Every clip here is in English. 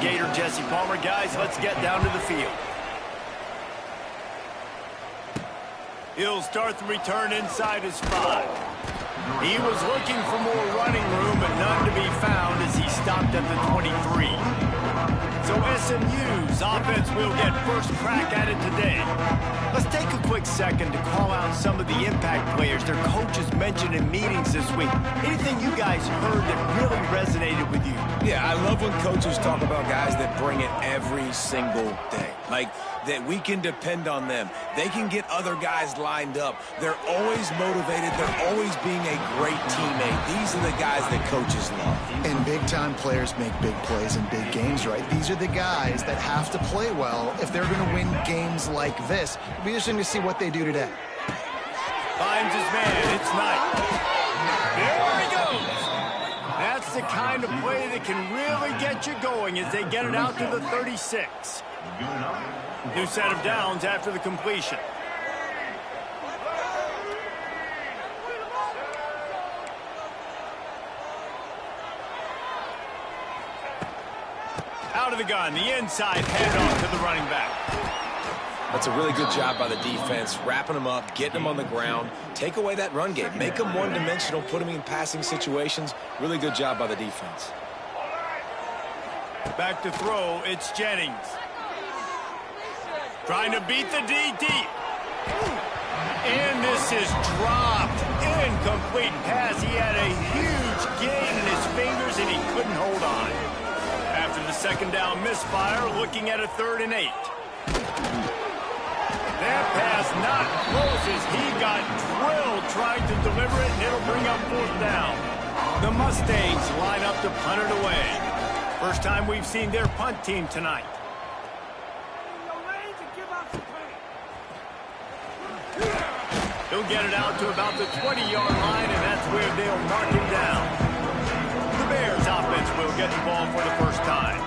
Gator Jesse Palmer. Guys, let's get down to the field. He'll start the return inside his 5. He was looking for more running room, but none to be found as he stopped at the 23. So SMU's offense will get first crack at it today. Let's take a quick second to call out some of the impact players their coaches mentioned in meetings this week. Anything you guys heard that really resonated with you? Yeah, I love when coaches talk about guys that bring it every single day. Like, that we can depend on them. They can get other guys lined up. They're always motivated. They're always being a great teammate. These are the guys that coaches love. And big-time players make big plays in big games, right? These are the guys that have to play well if they're going to win games like this. It'll be interesting to see what they do today. Finds his man. It's Knight. There he goes. That's the kind of play that can really get you going as they get it out to the 36. New set of downs after the completion. Out of the gun, the inside handoff to the running back. That's a really good job by the defense, wrapping them up, getting them on the ground. Take away that run game. Make them one-dimensional, put them in passing situations. Really good job by the defense. Back to throw, it's Jennings. Trying to beat the D deep. And this is dropped. Incomplete pass. He had a huge gain in his fingers, and he couldn't hold on. After the second down misfire, looking at a 3rd and 8. That pass not close as he got drilled trying to deliver it, and it'll bring up 4th down. The Mustangs line up to punt it away. First time we've seen their punt team tonight. He'll get it out to about the 20-yard line, and that's where they'll mark him down. The Bears offense will get the ball for the first time.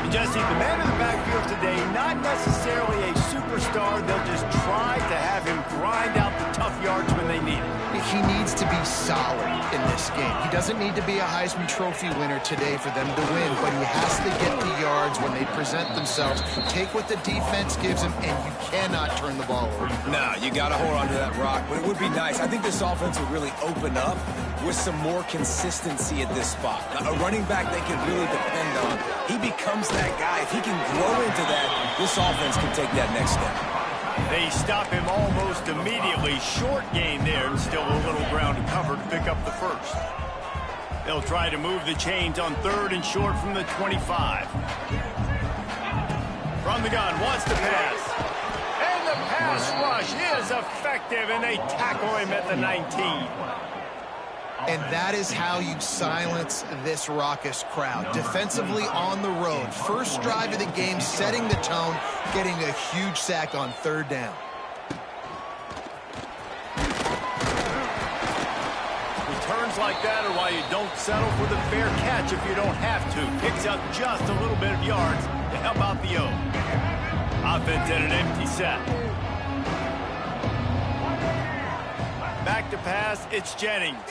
And Jesse, the man in the backfield today, not necessarily a superstar. They'll just try to have him grind out the tough yards when they need it. He needs to be solid in this game. He doesn't need to be a Heisman Trophy winner today for them to win, but he has to get the yards when they present themselves. Take what the defense gives him, and you cannot turn the ball over. No, you got to hold on to that rock, but it would be nice. I think this offense would really open up with some more consistency at this spot. A running back they can really depend on. He becomes that guy. If he can grow into that, this offense can take that next step. They stop him almost immediately. Short gain there, and still a little ground to cover to pick up the first. They'll try to move the chains on 3rd and short from the 25. From the gun, wants to pass. And the pass rush is effective, and they tackle him at the 19. And that is how you silence this raucous crowd. Defensively on the road. First drive of the game, setting the tone, getting a huge sack on 3rd down. Returns like that are why you don't settle for the fair catch if you don't have to. Picks up just a little bit of yards to help out the O. Offense at an empty set. Back to pass, it's Jennings.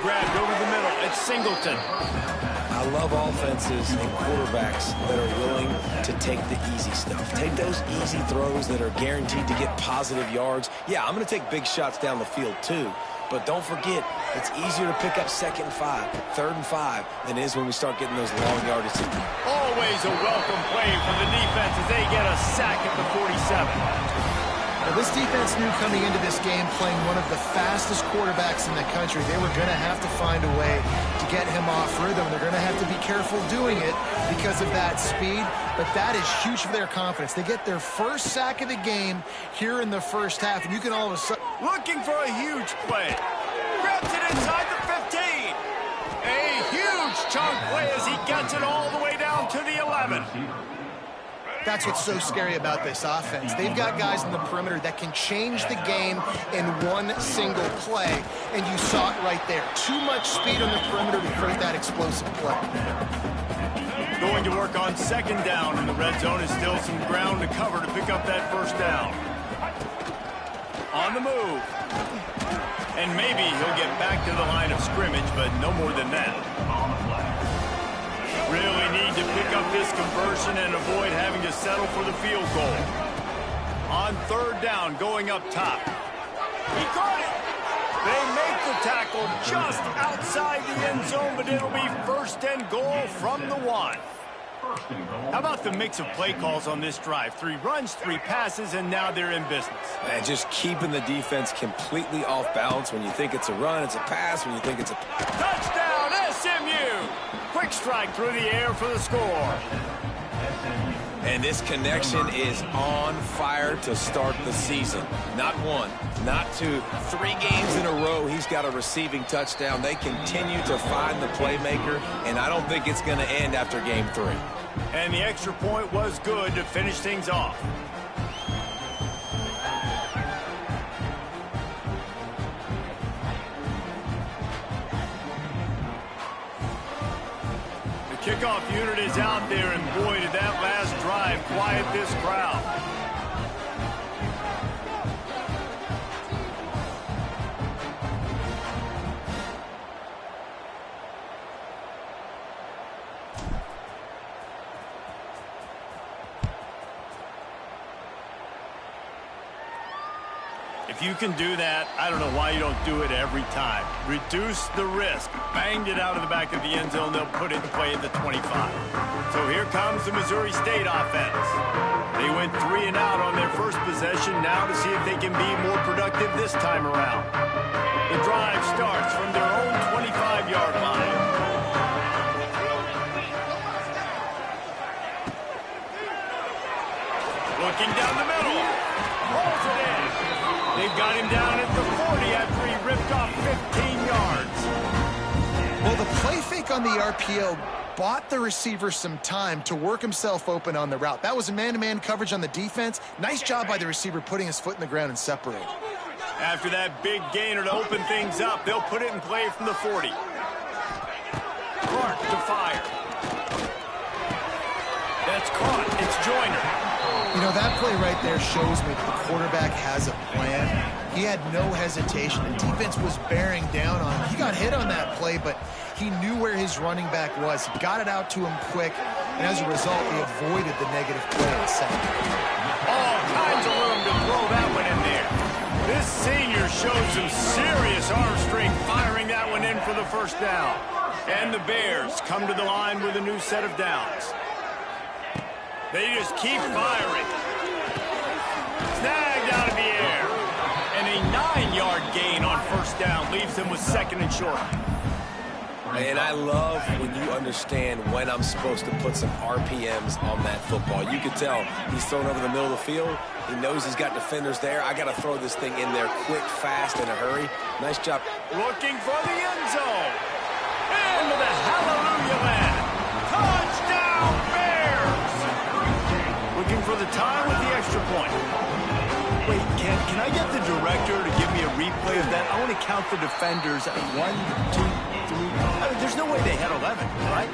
Grabbed over the middle, it's Singleton. I love offenses and quarterbacks that are willing to take the easy stuff. Take those easy throws that are guaranteed to get positive yards. Yeah, I'm going to take big shots down the field too, but don't forget, it's easier to pick up 2nd and 5, 3rd and 5 than it is when we start getting those long yardage. Always a welcome play for the defense as they get a sack at the 47. Well, this defense knew coming into this game, playing one of the fastest quarterbacks in the country, they were going to have to find a way to get him off rhythm. They're going to have to be careful doing it because of that speed, but that is huge for their confidence. They get their first sack of the game here in the first half, and you can all of a sudden... Looking for a huge play. Grabs it inside the 15. A huge chunk play as he gets it all the way down to the 11. That's what's so scary about this offense. They've got guys in the perimeter that can change the game in one single play, and you saw it right there. Too much speed on the perimeter to create that explosive play. Going to work on 2nd down, and the red zone is still some ground to cover to pick up that 1st down. On the move. And maybe he'll get back to the line of scrimmage, but no more than that. this conversion and avoid having to settle for the field goal. On third down, going up top. He got it. They make the tackle just outside the end zone, but it'll be first and goal from the 1. How about the mix of play calls on this drive? 3 runs, 3 passes, and now they're in business. And just keeping the defense completely off balance. When you think it's a run, it's a pass. When you think it's a... Touchdown, SMU! Quick strike through the air for the score. And this connection is on fire to start the season. Not 1, not 2, 3 games in a row he's got a receiving touchdown. They continue to find the playmaker, and I don't think it's going to end after game 3. And the extra point was good to finish things off. Kickoff unit is out there, and boy, did that last drive quiet this crowd. If you can do that, I don't know why you don't do it every time. Reduce the risk. Banged it out of the back of the end zone. They'll put it in play at the 25. So here comes the Missouri State offense. They went 3 and out on their first possession. Now to see if they can be more productive this time around. The drive starts from their own 25-yard line. Looking down the middle. Rolls it in. They've got him down at the 40 after he ripped off 15 yards. Well, the play fake on the RPO bought the receiver some time to work himself open on the route. That was a man-to-man coverage on the defense. Nice job by the receiver putting his foot in the ground and separating. After that big gainer to open things up, they'll put it in play from the 40. Clark to fire. That's caught. It's Joyner. You know, that play right there shows me that the quarterback has a plan. He had no hesitation. The defense was bearing down on him. He got hit on that play, but he knew where his running back was. He got it out to him quick, and as a result, he avoided the negative play in the second. All kinds of room to throw that one in there. This senior showed some serious arm strength firing that one in for the first down. And the Bears come to the line with a new set of downs. They just keep firing. Snagged out of the air. And a 9-yard gain on first down leaves them with second and short. And I love when you understand when I'm supposed to put some RPMs on that football. You can tell he's thrown over the middle of the field. He knows he's got defenders there. I got to throw this thing in there quick, fast, in a hurry. Nice job. Looking for the end zone. Into the hallelujah land. Touchdown, Bears! Looking for the tie with the extra point. Wait, can I get the director to give me a replay of that? I want to count the defenders. 1, 2, 3. I mean, there's no way they had 11, right?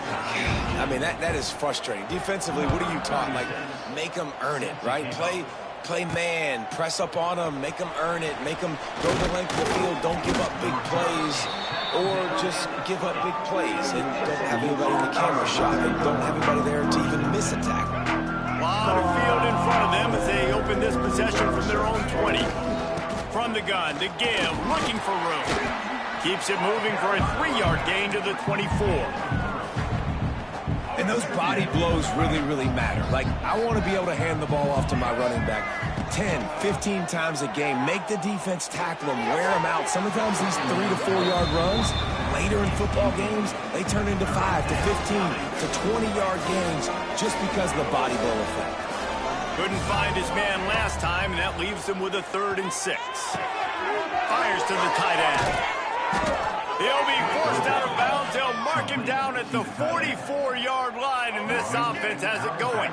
I mean, that is frustrating. Defensively, what are you taught? Like, make them earn it, right? Play man, press up on them, make them earn it, make them go the length of the field, don't give up big plays, or just give up big plays and don't have anybody in the camera shot and don't have anybody there to even miss a tackle. A lot of field in front of them as they open this possession from their own 20. From the gun, to give, looking for room. Keeps it moving for a 3-yard gain to the 24. And those body blows really, really matter. Like, I want to be able to hand the ball off to my running back 10, 15 times a game. Make the defense tackle them, wear them out. Sometimes these 3 to 4 yard runs, later in football games, they turn into 5 to 15 to 20-yard gains just because of the body blow effect. Couldn't find his man last time, and that leaves him with a 3rd and 6. Fires to the tight end. He'll be forced out of bounds. They'll mark him down at the 44-yard line, and this offense has it going.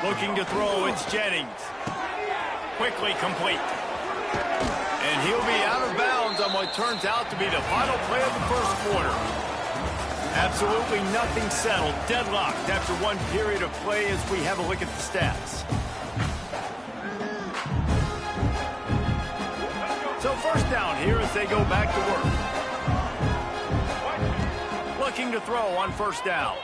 Looking to throw, it's Jennings. Quickly complete. And he'll be out of bounds on what turns out to be the final play of the first quarter. Absolutely nothing settled. Deadlocked after one period of play as we have a look at the stats. So first down here as they go back to work. looking to throw on first down.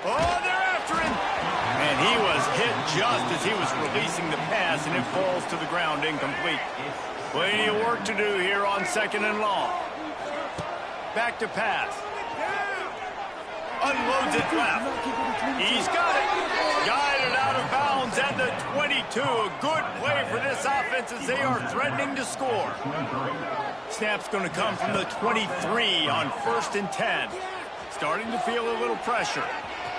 Oh, they're after him. And he was hit just as he was releasing the pass, and it falls to the ground incomplete. Plenty of work to do here on 2nd and long. Back to pass. Unloads it left. He's got it. Guided out of bounds at the 22. A good play for this offense as they are threatening to score. Snap's going to come from the 23 on 1st and 10. Starting to feel a little pressure.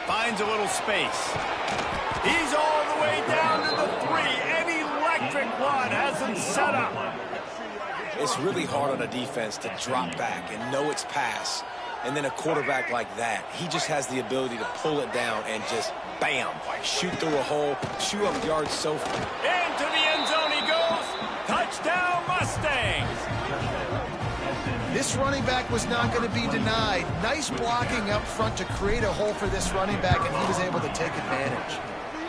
Finds a little space. He's all the way down to the 3. An electric one has him set up. It's really hard on a defense to drop back and know it's pass. And then a quarterback like that, he just has the ability to pull it down and just, bam, shoot through a hole, shoot up yards so far. Into the end zone he goes. Touchdown, Mustangs. This running back was not going to be denied. Nice blocking up front to create a hole for this running back, and he was able to take advantage.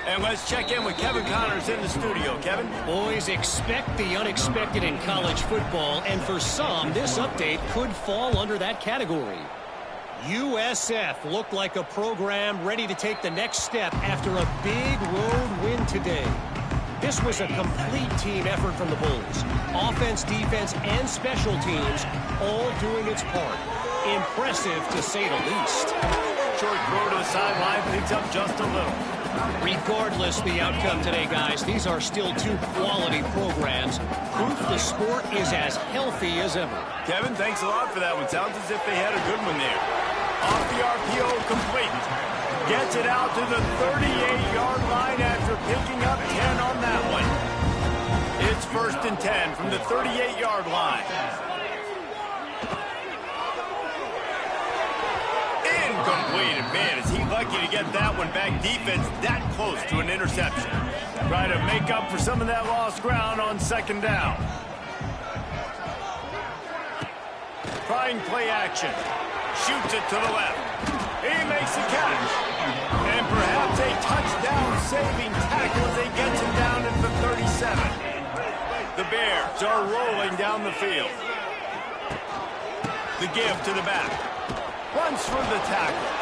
And let's check in with Kevin Connors in the studio. Kevin? Boys, expect the unexpected in college football, and for some, this update could fall under that category. USF looked like a program ready to take the next step after a big road win today. This was a complete team effort from the Bulls. Offense, defense, and special teams all doing its part. Impressive, to say the least. Short throw to the sideline, picks up just a little. Regardless the outcome today, guys, these are still two quality programs. Proof the sport is as healthy as ever. Kevin, thanks a lot for that one. Sounds as if they had a good one there. Off the RPO, complete. Gets it out to the 38-yard line after picking up 10 on that one. It's 1st and 10 from the 38-yard line. Incomplete. Man, is he lucky to get that one back. Defense that close to an interception. Try to make up for some of that lost ground on 2nd down. Trying play action. Shoots it to the left. He makes the catch. And perhaps a touchdown-saving tackle as he gets him down at the 37. The Bears are rolling down the field. The give to the back. Runs through the tackle.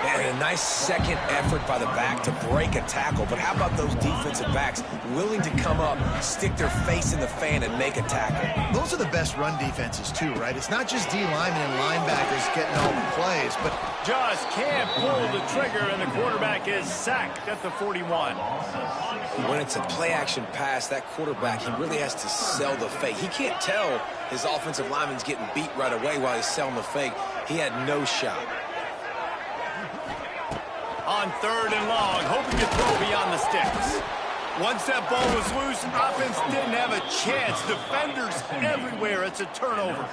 And a nice second effort by the back to break a tackle. But how about those defensive backs willing to come up, stick their face in the fan, and make a tackle? Those are the best run defenses, too, right? It's not just D linemen and linebackers getting all the plays, but just can't pull the trigger, and the quarterback is sacked at the 41. When it's a play-action pass, that quarterback, he really has to sell the fake. He can't tell his offensive lineman's getting beat right away while he's selling the fake. He had no shot. On 3rd and long, hoping to throw beyond the sticks. Once that ball was loose, offense didn't have a chance. Defenders everywhere. It's a turnover.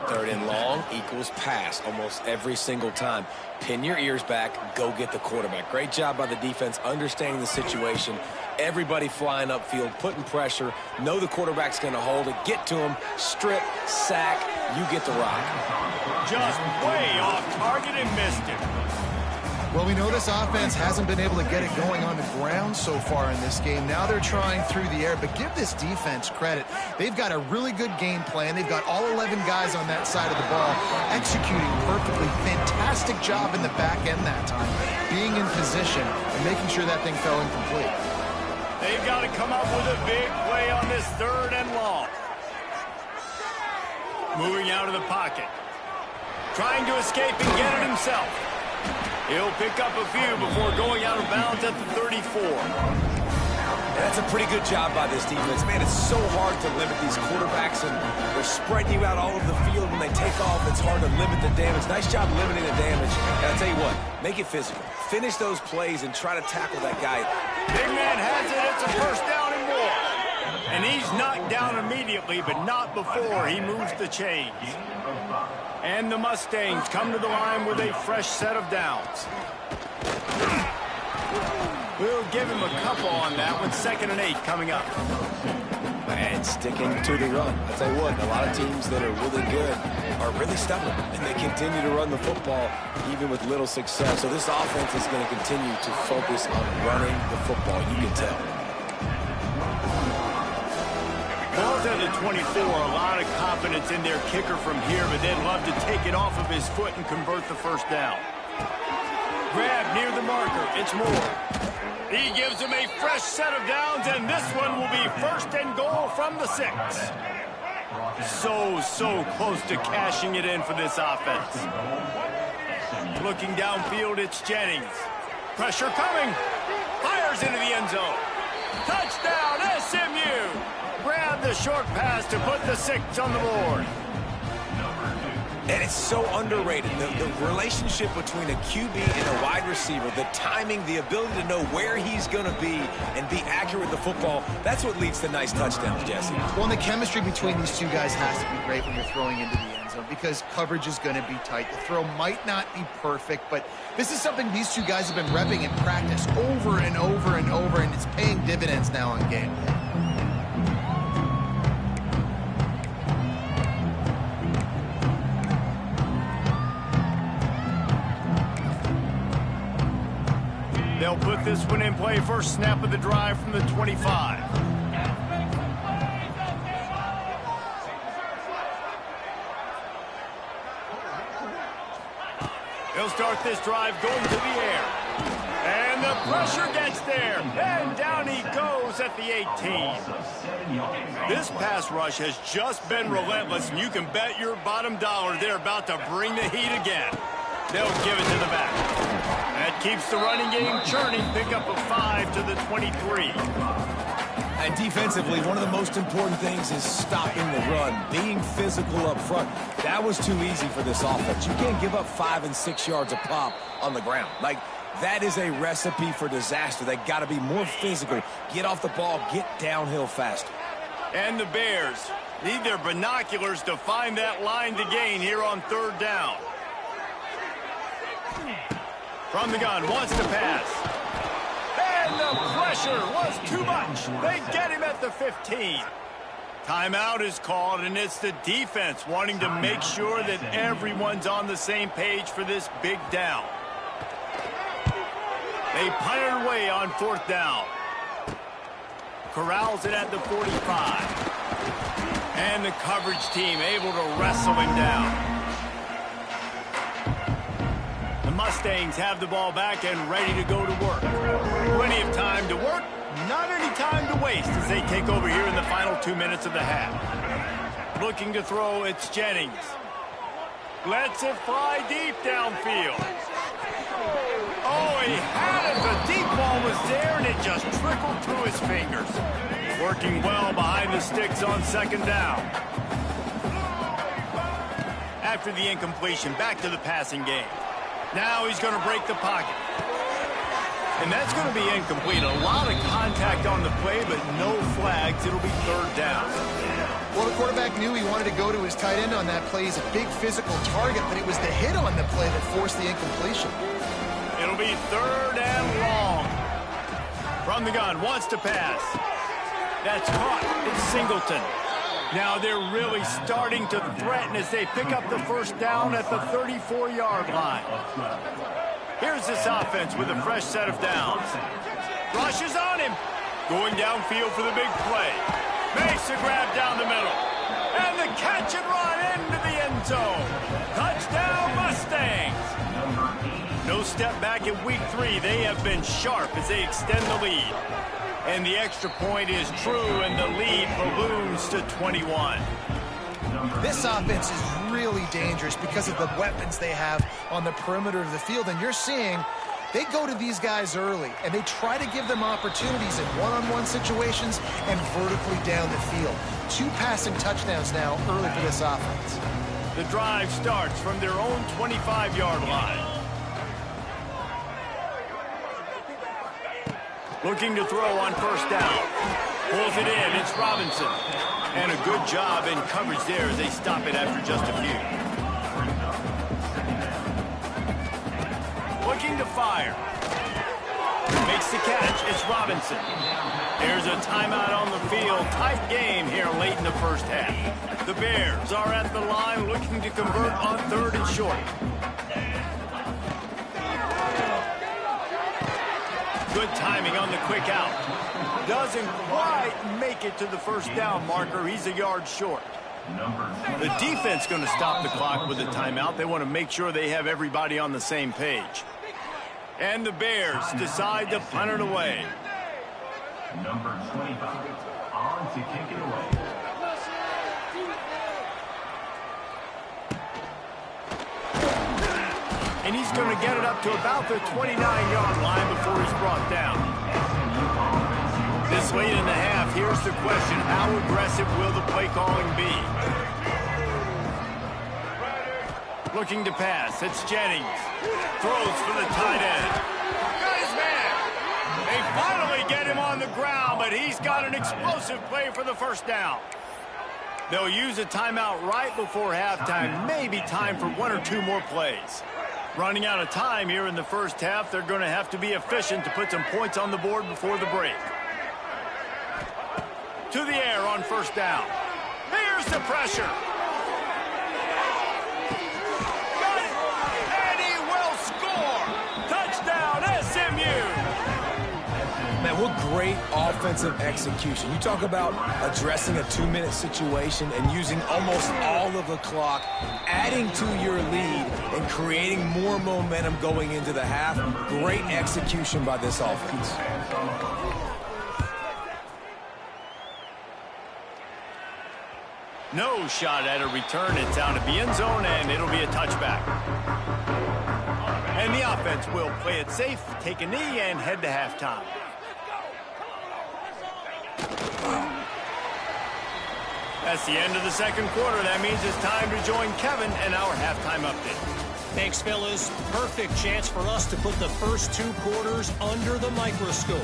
3rd and long equals pass almost every single time. Pin your ears back. Go get the quarterback. Great job by the defense understanding the situation. Everybody flying upfield, putting pressure. Know the quarterback's going to hold it. Get to him. Strip, sack. You get the rock. Just way off target and missed it. well, we know this offense hasn't been able to get it going on the ground so far in this game. Now they're trying through the air, but give this defense credit. They've got a really good game plan. They've got all 11 guys on that side of the ball executing perfectly. Fantastic job in the back end that time, being in position and making sure that thing fell incomplete. They've got to come up with a big play on this 3rd and long. Moving out of the pocket. Trying to escape and get it himself. He'll pick up a few before going out of bounds at the 34. That's a pretty good job by this defense. Man, it's so hard to limit these quarterbacks, and they're spreading you out all over the field. When they take off, it's hard to limit the damage. Nice job limiting the damage. And I'll tell you what, make it physical. Finish those plays and try to tackle that guy. Big man has it. It's a first down and more. And he's knocked down immediately, but not before he moves the chains. And the Mustangs come to the line with a fresh set of downs. We'll give him a couple on that one. 2nd and 8 coming up. And sticking to the run. I'll tell you what, a lot of teams that are really good are really stubborn, and they continue to run the football even with little success. So this offense is going to continue to focus on running the football. You can tell. 4th Instead of the 24, a lot of confidence in their kicker from here, but they'd love to take it off of his foot and convert the first down. Grab near the marker. It's Moore. He gives him a fresh set of downs, and this one will be first and goal from the 6. So close to cashing it in for this offense. Looking downfield, it's Jennings. Pressure coming. Fires into the end zone. Touchdown, SMU! Grab the short pass to put the 6 on the board. And it's so underrated. The relationship between a QB and a wide receiver, the timing, the ability to know where he's going to be and be accurate with the football, that's what leads to nice touchdowns, Jesse. Well, and the chemistry between these two guys has to be great when you're throwing into the end zone because coverage is going to be tight. The throw might not be perfect, but this is something these two guys have been repping in practice over and over and over, and it's paying dividends now on game day. They'll put this one in play. First snap of the drive from the 25. He'll start this drive going to the air. And the pressure gets there. And down he goes at the 18. This pass rush has just been relentless, and you can bet your bottom dollar they're about to bring the heat again. They'll give it to the back. That keeps the running game churning. Pick up a 5 to the 23. And defensively, one of the most important things is stopping the run, being physical up front. That was too easy for this offense. You can't give up 5 and 6 yards a pop on the ground. Like, that is a recipe for disaster. They got to be more physical. Get off the ball, get downhill faster. And the Bears need their binoculars to find that line to gain here on third down. From the gun, wants to pass. And the pressure was too much. They get him at the 15. Timeout is called, and it's the defense wanting to make sure that everyone's on the same page for this big down. They punt it away on fourth down. Corrals it at the 45. And the coverage team able to wrestle him down. Mustangs have the ball back and ready to go to work. Plenty of time to work, not any time to waste as they take over here in the final 2 minutes of the half. Looking to throw, it's Jennings. Lets it fly deep downfield. Oh, he had it. The deep ball was there, and it just trickled through his fingers. Working well behind the sticks on second down. After the incompletion, back to the passing game. Now he's going to break the pocket. And that's going to be incomplete. A lot of contact on the play, but no flags. It'll be third down. Well, the quarterback knew he wanted to go to his tight end on that play. He's a big physical target, but it was the hit on the play that forced the incompletion. It'll be third and long. From the gun, wants to pass. That's caught. It's Singleton. Now they're really starting to threaten as they pick up the first down at the 34-yard line. Here's this offense with a fresh set of downs. Rushes on him. Going downfield for the big play. Makes a grab down the middle. And the catch and run into the end zone. Touchdown Mustangs. No step back in week 3. They have been sharp as they extend the lead. And the extra point is true, and the lead balloons to 21. This offense is really dangerous because of the weapons they have on the perimeter of the field. And you're seeing they go to these guys early, and they try to give them opportunities in one-on-one situations and vertically down the field. 2 passing touchdowns now early for this offense. The drive starts from their own 25-yard line. Looking to throw on first down. Pulls it in. It's Robinson. And a good job in coverage there as they stop it after just a few. Looking to fire. Makes the catch. It's Robinson. There's a timeout on the field. Tight game here late in the first half. The Bears are at the line looking to convert on third and short. Good timing on the quick out. doesn't quite make it to the first down marker. He's a yard short. The defense going to stop the clock with a timeout. They want to make sure they have everybody on the same page. And the Bears decide to punt it away. Number 25 on to kick it away. And he's going to get it up to about the 29-yard line before he's brought down. This late in the half, here's the question. How aggressive will the play calling be? Looking to pass. It's Jennings. Throws for the tight end. Got his man. They finally get him on the ground, but he's got an explosive play for the first down. They'll use a timeout right before halftime. Maybe time for one or two more plays. Running out of time here in the first half. They're going to have to be efficient to put some points on the board before the break. To the air on first down. Here's the pressure. Got it. And he will score. Touchdown, SMU. Man, what great offensive execution. You talk about addressing a 2-minute situation and using almost all of the clock, adding to your lead and creating more momentum going into the half. Great execution by this offense. No shot at a return. It's out of the end zone, and it'll be a touchback. And the offense will play it safe, take a knee, and head to halftime. That's the end of the second quarter. That means it's time to join Kevin and our halftime update. Thanks, fellas. Perfect chance for us to put the first 2 quarters under the microscope.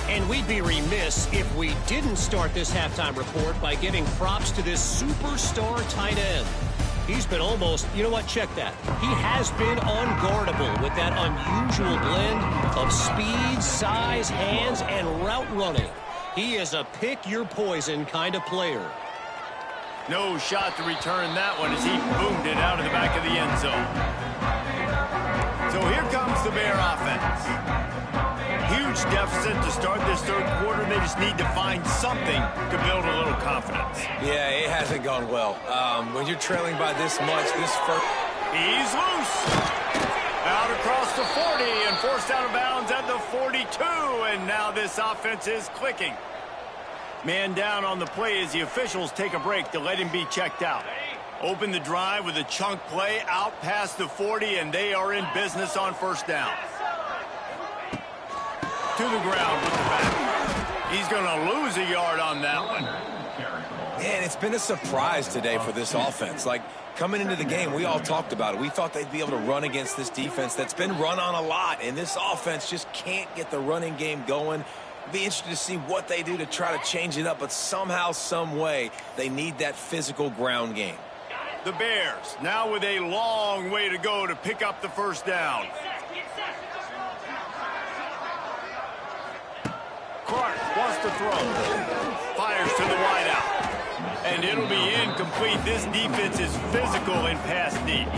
And we'd be remiss if we didn't start this halftime report by giving props to this superstar tight end. He's been almost, you know what, check that. He has been unguardable with that unusual blend of speed, size, hands, and route running. He is a pick-your-poison kind of player. No shot to return that one as he boomed it out of the back of the end zone. So here comes the Bear offense. Huge deficit to start this third quarter. They just need to find something to build a little confidence. Yeah, it hasn't gone well. When you're trailing by this much, this first... He's loose. Out across the 40 and forced out of bounds at the 42. And now this offense is clicking. Man down on the play as the officials take a break to let him be checked out. Open the drive with a chunk play out past the 40, and they are in business on first down. To the ground with the back. He's going to lose a yard on that one. Man, it's been a surprise today for this offense. Like, coming into the game, we all talked about it. We thought they'd be able to run against this defense that's been run on a lot, and this offense just can't get the running game going. Be interested to see what they do to try to change it up, but somehow, some way, they need that physical ground game. The Bears now with a long way to go to pick up the first down. Clark wants to throw. Fires to the wideout. And it'll be incomplete. This defense is physical and pass deep.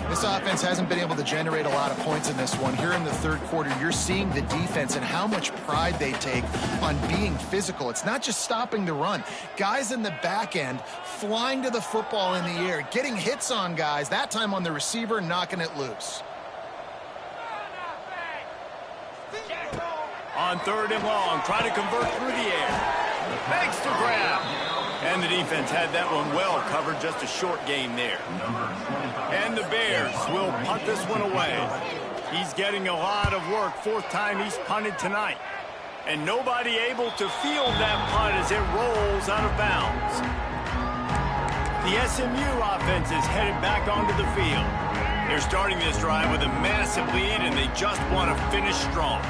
This offense hasn't been able to generate a lot of points in this one. Here in the third quarter, you're seeing the defense and how much pride they take on being physical. It's not just stopping the run. Guys in the back end flying to the football in the air, getting hits on guys, that time on the receiver, knocking it loose. On third and long, try to convert through the air. Makes the grab. And the defense had that one well covered, just a short gain there. And the Bears will punt this one away. He's getting a lot of work. 4th time he's punted tonight. And nobody able to field that punt as it rolls out of bounds. The SMU offense is headed back onto the field. They're starting this drive with a massive lead, and they just want to finish strong.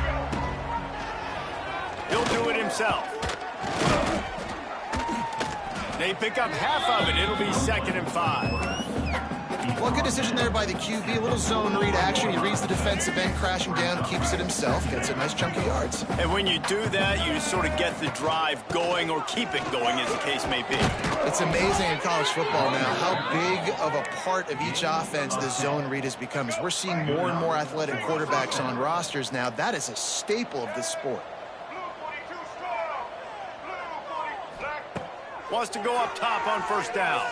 He'll do it himself. They pick up half of it. It'll be 2nd and 5. Well, good decision there by the QB. A little zone read action. He reads the defensive end, crashing down, keeps it himself, gets a nice chunk of yards. And when you do that, you sort of get the drive going or keep it going, as the case may be. It's amazing in college football now how big of a part of each offense the zone read has become. As we're seeing more and more athletic quarterbacks on rosters now, that is a staple of this sport. Wants to go up top on first down.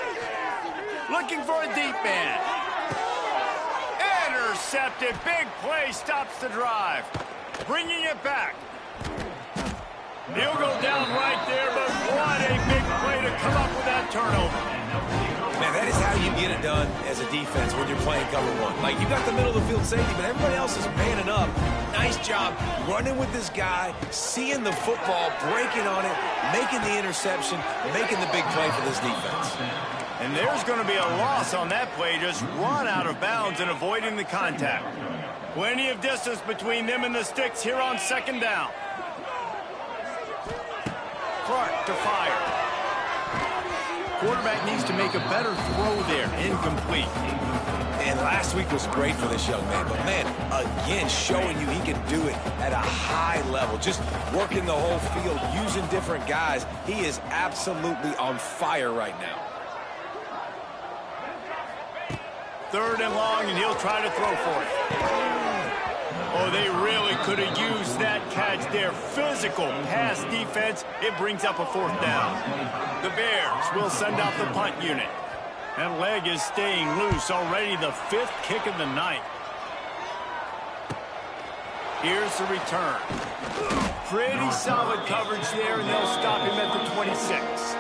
Looking for a deep man. Intercepted. Big play stops the drive. Bringing it back. He'll go down right there, but what a big play to come up with that turnover. Man, that is how you get it done as a defense when you're playing cover one. Like, you got the middle of the field safety, but everybody else is manning up. Nice job running with this guy, seeing the football, breaking on it, making the interception, making the big play for this defense. And there's going to be a loss on that play, just run out of bounds and avoiding the contact. Plenty of distance between them and the sticks here on second down. Clark to fire. Quarterback needs to make a better throw there. Incomplete. And last week was great for this young man. But, man, again, showing you he can do it at a high level. Just working the whole field, using different guys. He is absolutely on fire right now. 3rd and long, and he'll try to throw for it. Oh, they really could have used that catch there. Physical pass defense. It brings up a 4th down. The Bears will send out the punt unit. That leg is staying loose. Already the 5th kick of the night. Here's the return. Pretty solid coverage there, and they'll stop him at the 26.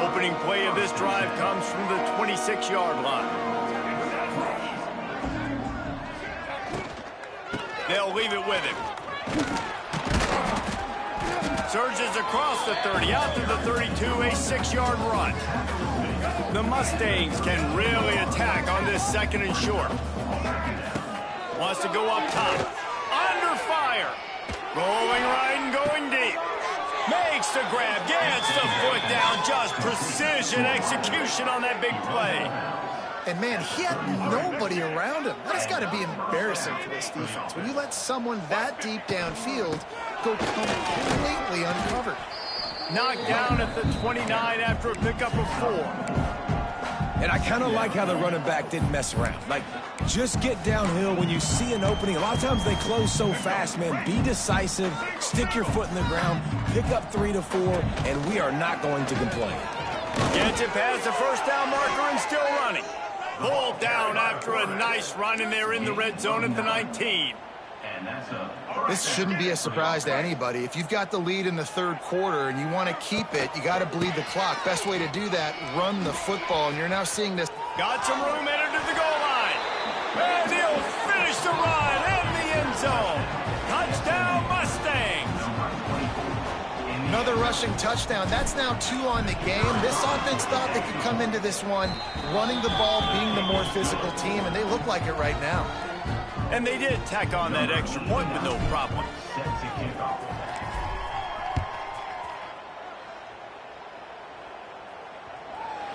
Opening play of this drive comes from the 26-yard line. They'll leave it with him. Surges across the 30, out to the 32, a 6-yard run. The Mustangs can really attack on this 2nd and short. Wants to go up top. Under fire. Going right and going deep. Makes the grab, gets the foot down. Just precision execution on that big play. And, man, he had nobody around him. That's got to be embarrassing for this defense. When you let someone that deep downfield go completely uncovered. Knocked down at the 29 after a pickup of 4. And I kind of like how the running back didn't mess around. Like, just get downhill when you see an opening. A lot of times they close so fast, man. Be decisive, stick your foot in the ground, pick up 3 to 4, and we are not going to complain. Gets it past the first down marker and still running. Pulled down after a nice run, and they're in the red zone at the 19. This shouldn't be a surprise to anybody. If you've got the lead in the 3rd quarter and you want to keep it, you got to bleed the clock. Best way to do that, run the football. And you're now seeing this. Got some room, headed to the goal line. And he'll finish the run in the end zone. Touchdown, Mustangs. Another rushing touchdown. That's now 2 on the game. This offense thought they could come into this one running the ball, being the more physical team, and they look like it right now. And they did tack on that extra point with no problem.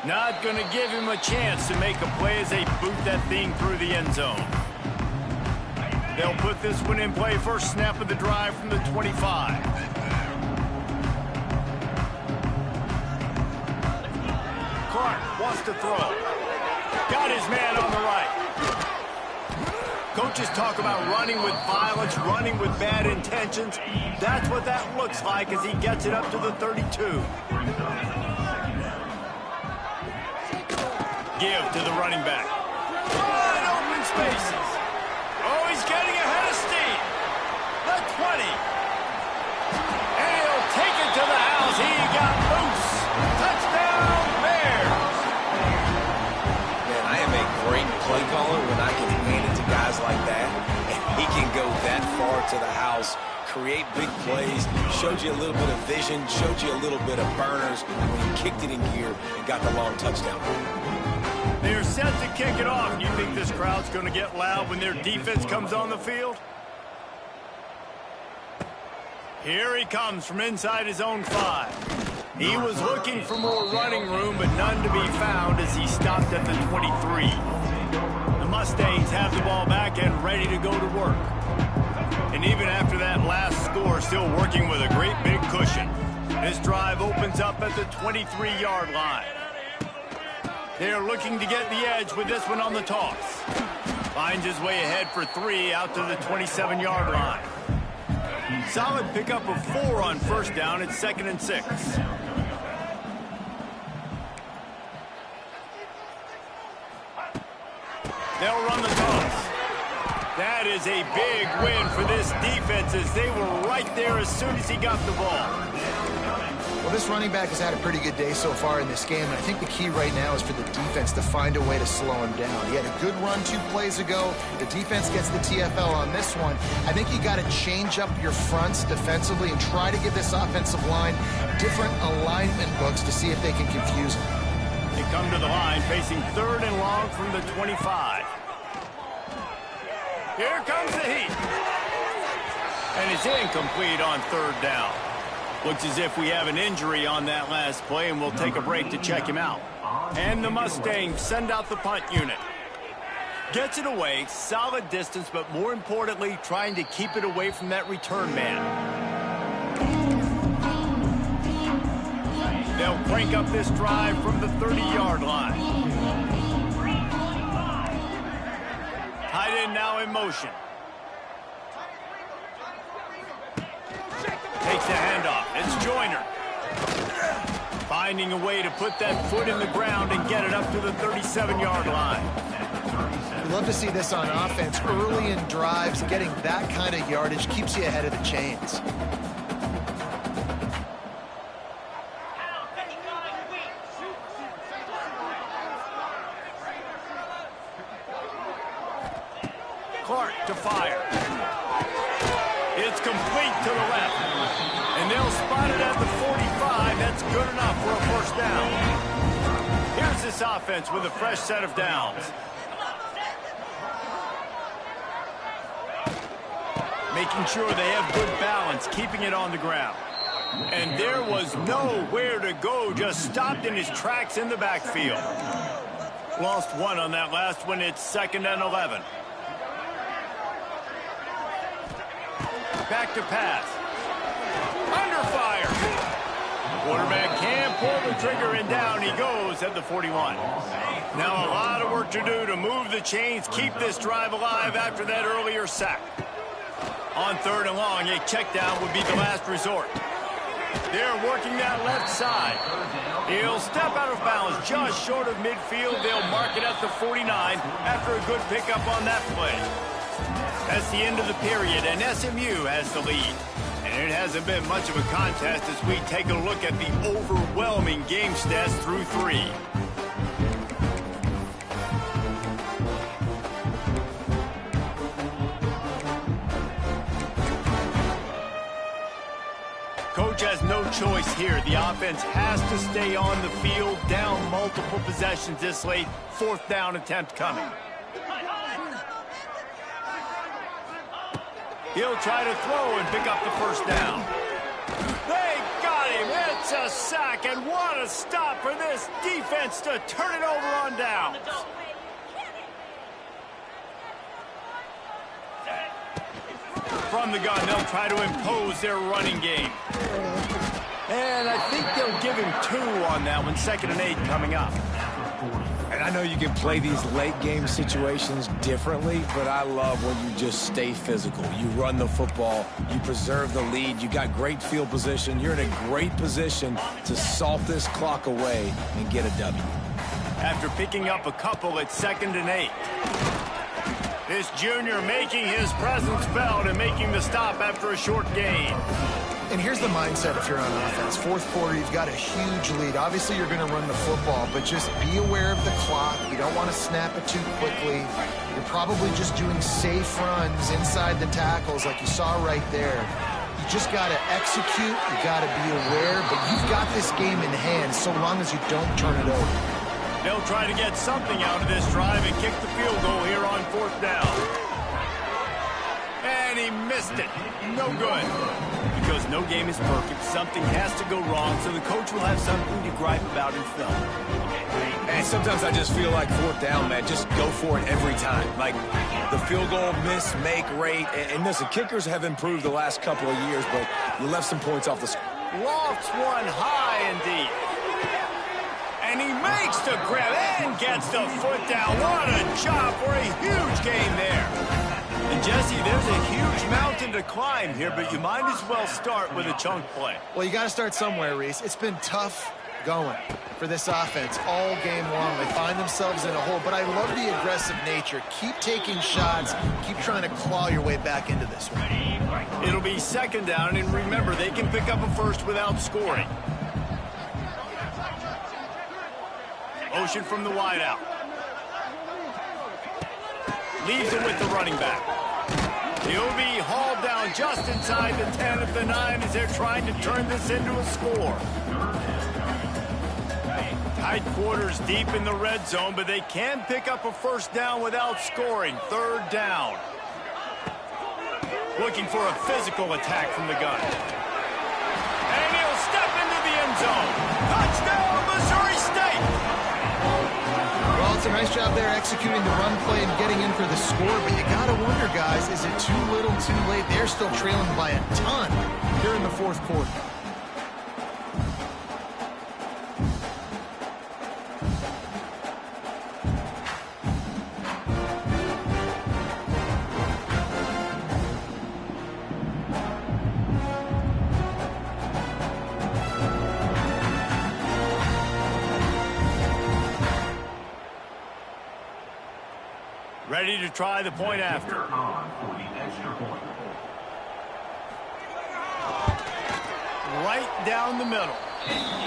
Not going to give him a chance to make a play as they boot that thing through the end zone. They'll put this one in play. First snap of the drive from the 25. Clark wants to throw. Got his man on the right. Coaches talk about running with violence, running with bad intentions. That's what that looks like as he gets it up to the 32. Give to the running back. Wide open spaces. Oh, he's getting ahead of steam. The 20. And he'll take it to the house. He got loose. Touchdown, Bears. Man, I am a great play caller when I can hand it to guys like that. And he can go that far to the house, create big plays, showed you a little bit of vision, showed you a little bit of burners when he kicked it in gear and got the long touchdown. They're set to kick it off. You think this crowd's going to get loud when their defense comes on the field? Here he comes from inside his own 5. He was looking for more running room, but none to be found as he stopped at the 23. The Mustangs have the ball back and ready to go to work. And even after that last score, still working with a great big cushion. This drive opens up at the 23-yard line. They're looking to get the edge with this one on the toss. Finds his way ahead for 3 out to the 27-yard line. Solid pickup of 4 on first down. It's 2nd and 6. They'll run the toss. That is a big win for this defense as they were right there as soon as he got the ball. Well, this running back has had a pretty good day so far in this game, and I think the key right now is for the defense to find a way to slow him down. He had a good run 2 plays ago. The defense gets the TFL on this one. I think you got to change up your fronts defensively and try to give this offensive line different alignment books to see if they can confuse him. They come to the line facing 3rd and long from the 25. Here comes the heat. And it's incomplete on 3rd down. Looks as if we have an injury on that last play, and we'll take a break to check him out. And the Mustangs send out the punt unit. Gets it away, solid distance, but more importantly, trying to keep it away from that return man. They'll crank up this drive from the 30-yard line. Tight end now in motion. Takes the handoff. It's Joyner. Finding a way to put that foot in the ground and get it up to the 37-yard line. We love to see this on offense. Early in drives, getting that kind of yardage keeps you ahead of the chains. Clark to fire. It's complete to the left. And they'll spot it at the 45. That's good enough for a first down. Here's this offense with a fresh set of downs. Making sure they have good balance, keeping it on the ground. And there was nowhere to go, just stopped in his tracks in the backfield. Lost 1 on that last one. It's 2nd and 11. Back to pass. Under fire. Quarterback can pull the trigger, and down he goes at the 41. Now a lot of work to do to move the chains, keep this drive alive after that earlier sack. On 3rd and long, a check down would be the last resort. They're working that left side. He'll step out of bounds just short of midfield. They'll mark it at the 49 after a good pickup on that play. That's the end of the period, and SMU has the lead. And it hasn't been much of a contest as we take a look at the overwhelming game stats through 3. Coach has no choice here. The offense has to stay on the field, down multiple possessions this late. 4th down attempt coming. He'll try to throw and pick up the first down. They got him. It's a sack, and what a stop for this defense to turn it over on downs. From the gun, they'll try to impose their running game. And I think they'll give him 2 on that one. 2nd and 8 coming up. And I know you can play these late game situations differently, but I love when you just stay physical. You run the football, you preserve the lead, you got great field position. You're in a great position to salt this clock away and get a W. After picking up a couple at 2nd and 8. This junior making his presence felt and making the stop after a short gain. And here's the mindset if you're on offense. 4th quarter, you've got a huge lead. Obviously, you're going to run the football, but just be aware of the clock. You don't want to snap it too quickly. You're probably just doing safe runs inside the tackles like you saw right there. You just got to execute. You got to be aware, but you've got this game in hand so long as you don't turn it over. They'll try to get something out of this drive and kick the field goal here on 4th down. And he missed it. No good. Because no game is perfect, something has to go wrong, so the coach will have something to gripe about in film. And sometimes I just feel like 4th down, man, just go for it every time. Like the field goal, miss, make rate. And listen, kickers have improved the last couple of years, but you left some points off the score. Lofts one high and deep. And he makes the grab and gets the foot down. What a job for a huge gain there. And Jesse, there's a huge mountain to climb here, but you might as well start with a chunk play. Well, you got to start somewhere, Reese. It's been tough going for this offense all game long. They find themselves in a hole, but I love the aggressive nature. Keep taking shots. Keep trying to claw your way back into this one. It'll be second down, and remember, they can pick up a first without scoring. Motion from the wideout. Leaves it with the running back. He'll be hauled down just inside the 10 of the 9 as they're trying to turn this into a score. Tight quarters deep in the red zone, but they can pick up a first down without scoring. Third down. Looking for a physical attack from the gun. And he'll step into the end zone. Touchdown, Missouri State! Well, it's a nice job there executing the run play and getting in for the score, but you got to wonder, guys, is it too little, too late? They're still trailing by a ton here in the fourth quarter. Ready to try the point after. Right down the middle.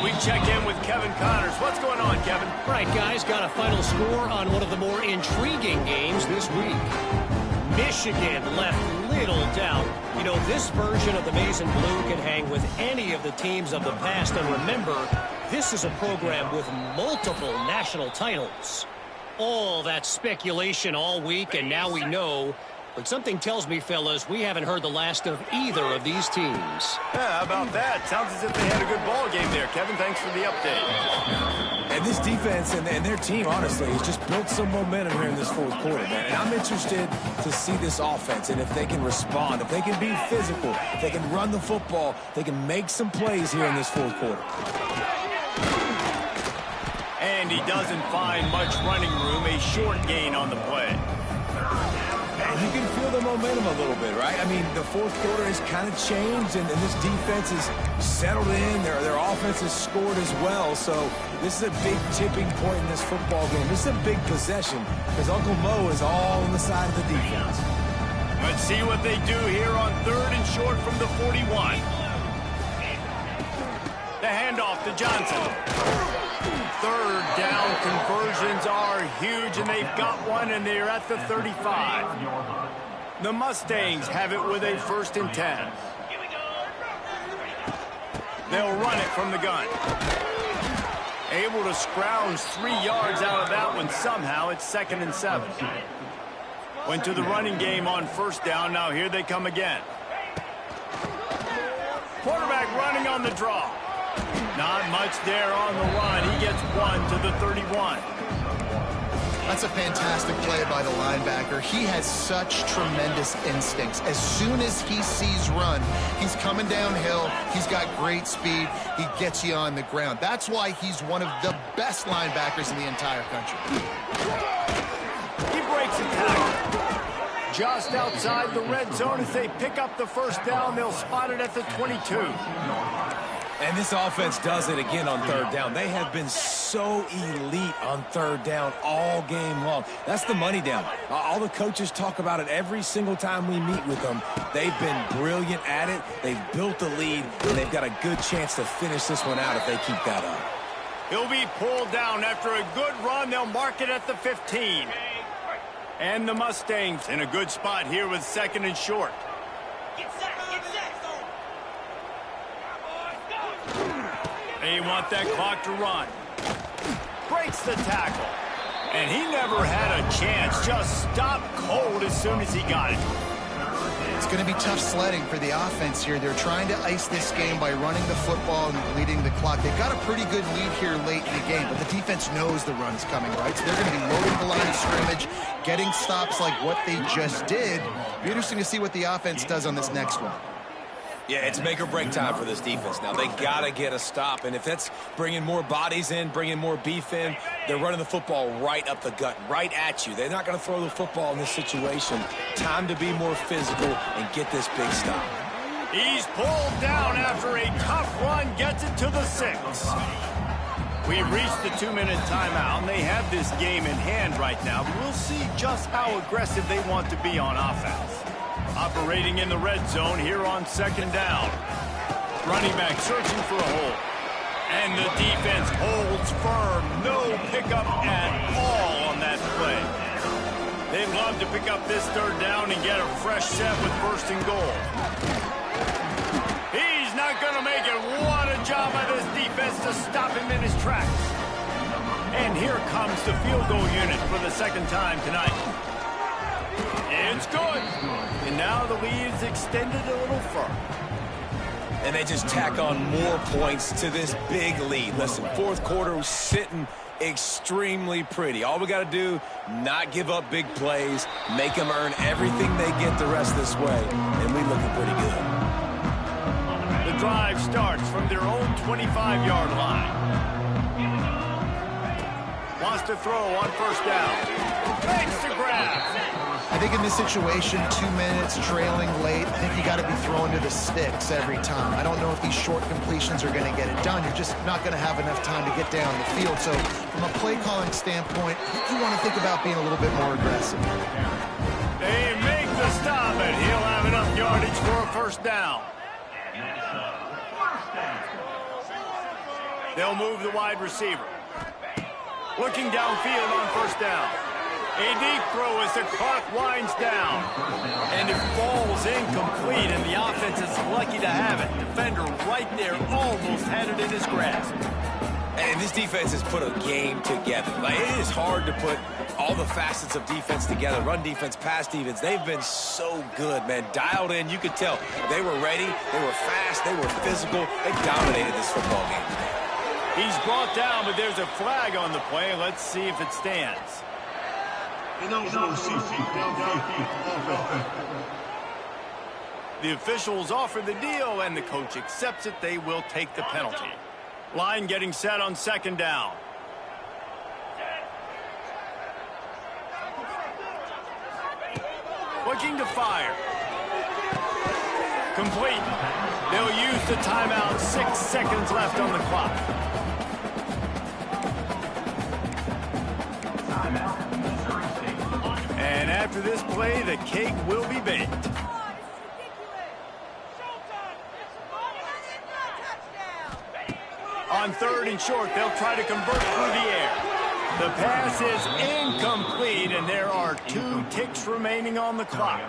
We check in with Kevin Connors. What's going on, Kevin? All right, guys, got a final score on one of the more intriguing games this week. Michigan left little doubt. You know, this version of the Maize and Blue can hang with any of the teams of the past. And remember, this is a program with multiple national titles. All that speculation all week, and now we know. But something tells me, fellas, we haven't heard the last of either of these teams. Yeah, how about that? Sounds as if they had a good ball game there. Kevin, thanks for the update. And this defense and their team, honestly, has just built some momentum here in this fourth quarter, man. And I'm interested to see this offense and if they can respond, if they can be physical, if they can run the football, they can make some plays here in this fourth quarter. And he doesn't find much running room, a short gain on the play. And you can feel the momentum a little bit, right? I mean, the fourth quarter has kind of changed, and this defense is settled in. Their offense has scored as well, so this is a big tipping point in this football game. This is a big possession because Uncle Mo is all on the side of the defense. Let's see what they do here on third and short from the 41. The handoff to Johnson. Third down conversions are huge, and they've got one, and they're at the 35. The Mustangs have it with a 1st and 10. They'll run it from the gun. Able to scrounge 3 yards out of that one somehow. It's 2nd and 7. Went to the running game on 1st down. Now here they come again. Quarterback running on the draw. Not much there on the run. He gets one to the 31. That's a fantastic play by the linebacker. He has such tremendous instincts. As soon as he sees run, he's coming downhill. He's got great speed. He gets you on the ground. That's why he's one of the best linebackers in the entire country. He breaks a tackle. Just outside the red zone as they pick up the 1st down. They'll spot it at the 22. And this offense does it again on 3rd down. They have been so elite on 3rd down all game long. That's the money down. All the coaches talk about it every single time we meet with them. They've been brilliant at it. They've built the lead, and they've got a good chance to finish this one out if they keep that up. He'll be pulled down after a good run. They'll mark it at the 15. And the Mustangs in a good spot here with 2nd and short. They want that clock to run. Breaks the tackle. And he never had a chance. Just stopped cold as soon as he got it. It's going to be tough sledding for the offense here. They're trying to ice this game by running the football and leading the clock. They've got a pretty good lead here late in the game, but the defense knows the run's coming, right? So they're going to be loading the line of scrimmage, getting stops like what they just did. Be interesting to see what the offense does on this next one. Yeah, it's make or break time for this defense. Now, they got to get a stop, and if that's bringing more bodies in, bringing more beef in, they're running the football right up the gut, right at you. They're not going to throw the football in this situation. Time to be more physical and get this big stop. He's pulled down after a tough run, gets it to the 6. We've reached the 2-minute timeout, and they have this game in hand right now. We'll see just how aggressive they want to be on offense. Operating in the red zone here on 2nd down. Running back searching for a hole. And the defense holds firm. No pickup at all on that play. They'd love to pick up this 3rd down and get a fresh set with 1st and goal. He's not going to make it. What a job by this defense to stop him in his tracks. And here comes the field goal unit for the 2nd time tonight. It's good. And now the lead is extended a little further. And they just tack on more points to this big lead. Listen, 4th quarter was sitting extremely pretty. All we got to do, not give up big plays, make them earn everything they get the rest this way, and we looking pretty good. The drive starts from their own 25-yard line. Wants to throw on 1st down. Makes the grab. I think in this situation, 2 minutes, trailing late, I think you got to be throwing to the sticks every time. I don't know if these short completions are going to get it done. You're just not going to have enough time to get down the field. So from a play calling standpoint, I think you want to think about being a little bit more aggressive. They make the stop, and he'll have enough yardage for a 1st down. They'll move the wide receiver. Looking downfield on 1st down. A deep throw as the clock winds down. And it falls incomplete, and the offense is lucky to have it. Defender right there almost had it in his grasp. And this defense has put a game together. Like, it is hard to put all the facets of defense together. Run defense, pass defense. They've been so good, man. Dialed in. You could tell they were ready. They were fast. They were physical. They dominated this football game today. He's brought down, but there's a flag on the play. Let's see if it stands. The officials offer the deal, and the coach accepts it. They will take the penalty. Line getting set on 2nd down. Looking to fire. Complete. They'll use the timeout. 6 seconds left on the clock. And after this play, the cake will be baked. On 3rd and short, they'll try to convert through the air. The pass is incomplete, and there are 2 ticks remaining on the clock.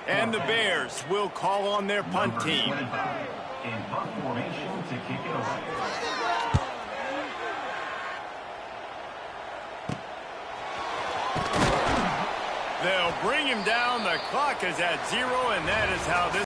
And the Bears will call on their punt team. In punt formation to kick it away. They'll bring him down. The clock is at 0, and that is how this